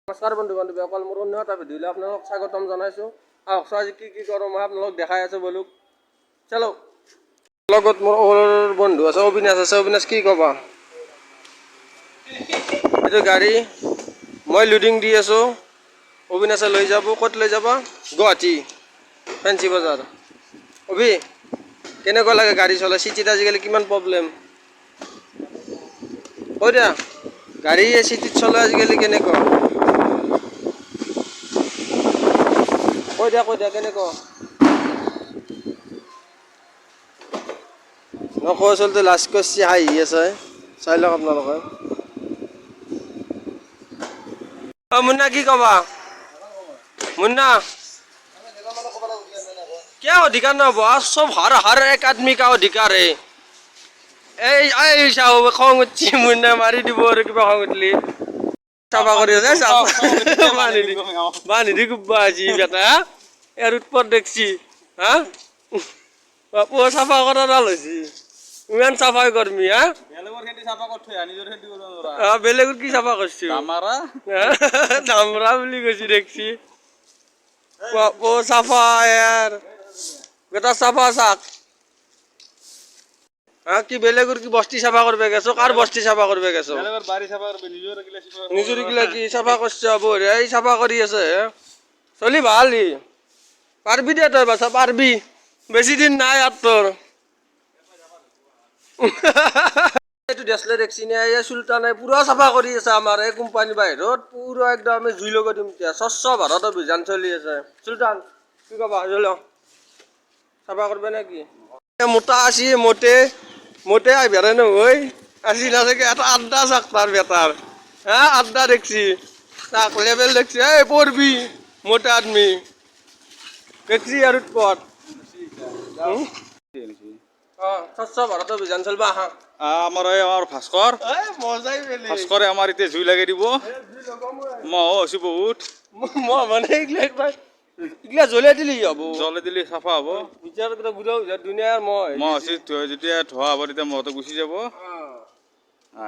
নমস্কাৰ বন্ধু বান্ধৱী অকল মোৰ অন্য এটা ভিডিঅ'লৈ আপোনালোকক স্বাগতম জনাইছোঁ। আহক আজি কি কৰোঁ মই আপোনালোকক দেখাই আছোঁ বলক চলো। লগত মোৰ বন্ধু আছে অবিনাশ আছে। অবিনাশ কি ক'বা? এইটো গাড়ী মই লোডিং দি আছোঁ, অবিনাশে লৈ যাব। ক'ত লৈ যাব? গুৱাহাটী ফেঞ্চি বজাৰ। অভি কেনেকুৱা লাগে গাড়ী চলাই? চিটিত আজিকালি কিমান প্ৰব্লেম কৈ দিয়া। গাড়ী চিটিত চলাই আজিকালি কেনেকুৱা কৈ দিয়া কেনেকুৱা নকওঁ আচলতে লাজ কৰিছে, হাঁহি আছে। চাই লওক আপোনালোকে। মুন্না কি ক'বা? मुन्ना क्या अधिकार ना हुआ? सब हर एक आदमी का अधिकार है। खंग उठी मुन्ना मारी দিব আৰু কিবা খং উঠলি চাফা কৰি আছে। বান্ধি দি গুব্বা আজি বেটা ইয়াৰ উৎপত দেখছি। হা চাফা কৰা ভাল হৈছে। ইমান চাফাই কৰমি হা বেলেগৰ কি চাফা কৰছি? দামৰা বুলি কৈছি দেখছি। চাফা यार বেটা চাফা চাক। কি বেলেগৰ কি বস্তি চাফা কৰবে গেছো? কাৰ বস্তি চাফা কৰবে গেছো? নিজৰ গিলা কি চাফা কৰছে? বঢ়িয়া এই চাফা কৰি আছে। চলি ভাল ই পাৰবি দে তই বাছা পাৰবি। বেছি দিন নাই আৰ তোৰ। এইটো দেশলে দেখছি না এই সুলতানে পুৰা চাফা কৰি আছে আমাৰ এই কোম্পানী বাহিৰত। পুৰা একদম আমি জুই লগাই দিম এতিয়া। স্বচ্ছ ভাৰত অভিযান চলি আছে। সুলতান কি কবা? চাফা করবে নাকি? মোটা আছি মোটে আইবারে নহয় আসি না থেকে একটা আড্ডা চাক তার বেটার। হ্যাঁ আড্ডা দেখছি তাক লেভেল দেখছি। এই পড়বি মোটা আদমি দেখছি আর উৎপট। স্বচ্ছ ভারত অভিযান চলবা হা আমার ভাস্কর ভাস্করে আমার ইতে জুই লাগে দিব। মহ আছি বহুত। মানে এগুলা জ্বলাই দিলি হব, জলে দিলে চাফা হব। বিচার ঘুরা দুনিয়ার মহ আছি যেতিয়া ধোৱা হব তেতিয়া মহটো গুচি যাব।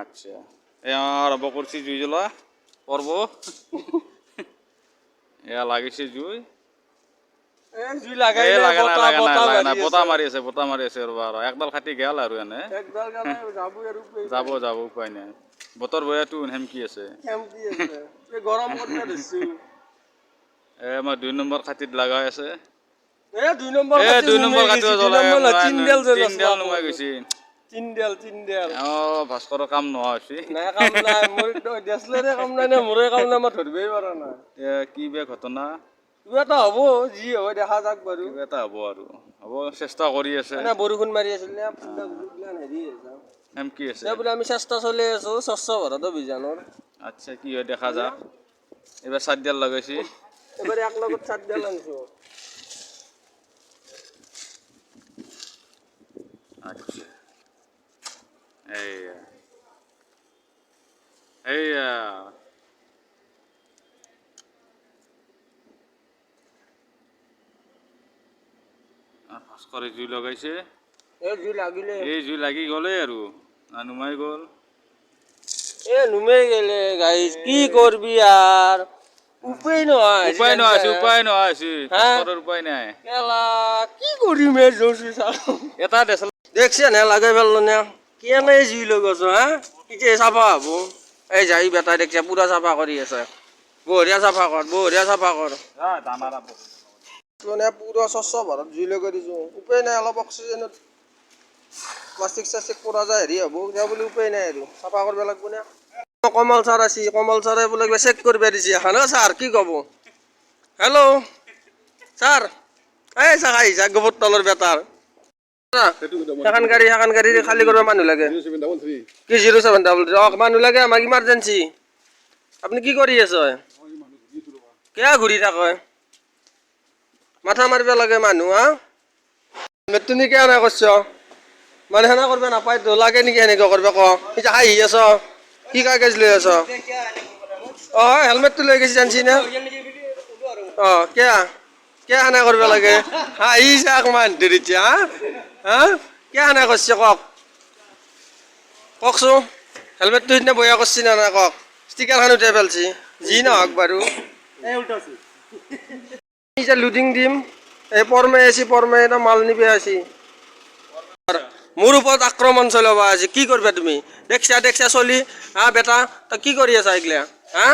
আচ্ছা এয়া আৰম্ভ কৰছি জুই জ্বলা পৰ্ব। এয়া লাগিছে জুই। বতাহ মাৰি আছে ৰবা। একডাল খাটি গেল আৰু এনে যাব উপায় নাই। বতৰ বয়াটো হেমকি আছে। আমাৰ 2 নম্বৰ খাটিত লগাই আছে। 2 নম্বৰ খাটিও জ্বলাই নুমাই গৈছে। ভাস্কৰৰ কাম নোহোৱা হৈছে। মোৰে কাম নাই মই ধৰিবই পৰা নাই। কি বে ঘটনা? কিবা এটা হ'ব, যি হয় দেখা যাক বাৰু। কিবা এটা হ'ব আৰু হ'ব চেষ্টা কৰি আছে। বৰষুণ মাৰি আছিল হেমকি আছে বোলে আমি চেষ্টা চলি আছো স্বচ্ছ ভাৰত অভিযানৰ। আচ্ছা কি হয় দেখা যাক। এবাৰ সাত দিয়াল লাগাইছি। এবাৰ এক লগত সাত দিয়াল আনছো। আচ্ছা ভাস্কৰে জুই লগাইছে। এই জুই লাগি গ'লে আৰু নুমাই গ'ল। নুমে গেলে গাইজ কি করবি আর উপায় নহয় উপায় নাই। কি করিম এটা দেখছি না লাগাই ফেললো না কেনে জুই লগছ। হ্যাঁ ইতিয়া চাফা হবো। এই যাই বেটাই দেখছে পুরা চাফা কৰি আছে। বঢ়িয়া চাফা কৰ পুৰা স্বচ্ছ ভাৰত জুই লগাই দিছো। উপায় নাই অলপ অক্সিজেনত প্লাষ্টিক চাষ্টিক পৰা যায় হেৰি হ'ব বুলি উপায় নাই আৰু চাফা কৰিব লাগিব না। কমল ছাৰ আছে, কমল ছাৰে বোলে কিবা চেক কৰিব দিছে এখন। ছাৰ কি ক'ব? হেল্ল' ছাৰ এই চাক আহিছা গোবৰ তলৰ বেটাৰ এখন গাড়ী খালী কৰিব মানুহ লাগে। কি 0733 মানুহ লাগে আমাক ইমাৰ্জেঞ্চি। আপুনি কি কৰি আছে? কিয় ঘূৰি থাকে? মাথা মাৰিব লাগে মানুহ। তুমি কিয় নাই কৰিছ? মানে সেনা কৰিব নাপায় তো লাগে নেকি এনেকুৱা কৰিব ক? এতিয়া হাঁহি আছ কি কাগজ লৈ আছ? হেলমেটটো লৈ গৈছি জানছি না? কিয় সেনা কৰিব লাগে? হাঁহি যাক মানুহ এতিয়া কিয় সেনা কৰিছে কওকচোন। হেলমেটটো সিদিনা বয়া কৰিছি না নাই কওক? ষ্টিকাৰখন উঠাই পেলাইছি। যি নহওক বাৰু এই উল্টা আছে যে লুডিং দিম এই পৰমে এটা মাল নিবে আছি মোৰ ওপৰত আক্ৰমণ চলাবা আজি কি কৰিবা তুমি দেখছা চলি হা বেটা তই কি কৰি আছা এইগিলা হা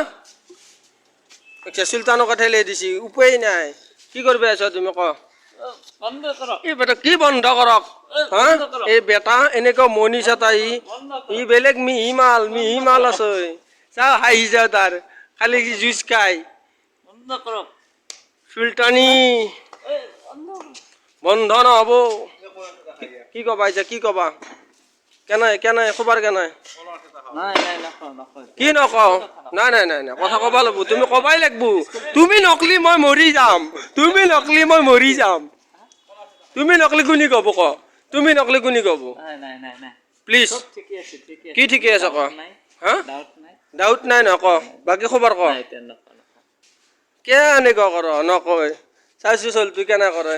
দেখছা চুলতানক ঠেলে দিছি উপায় নাই কি কৰিবা আছা তুমি ক বন্ধ কৰক এই বেটা কি বন্ধ কৰক হা এই বেটা এনেকুৱা মনিছ এটা ই বেলেগ মিহি মাল আছে চা হাঁহি যা তাৰ খালি জুইচ খাই বন্ধ কৰক চুলতানি এই বন্ধ বন্ধ নহ'ব কি কবা এতিয়া কি কবা কেনাই খবৰ কেনাই নাই নকওঁ কি নকওঁ নাই কথা ক'বা লাগব তুমি ক'বাই লাগব তুমি নকলি মই মৰি যাম তুমি নকলি কোনি ক'ব ক তুমি নকলি কোনি ক'ব নাই প্লিজ ঠিকে আছে কি ঠিকে আছে ক নাই হা ডাউট নাই ডাউট নাই নক বাকী খবৰ ক এতিয়া নকওঁ কেনেকুৱা কৰ নকয় চাইছো চল তুই কেনে কৰে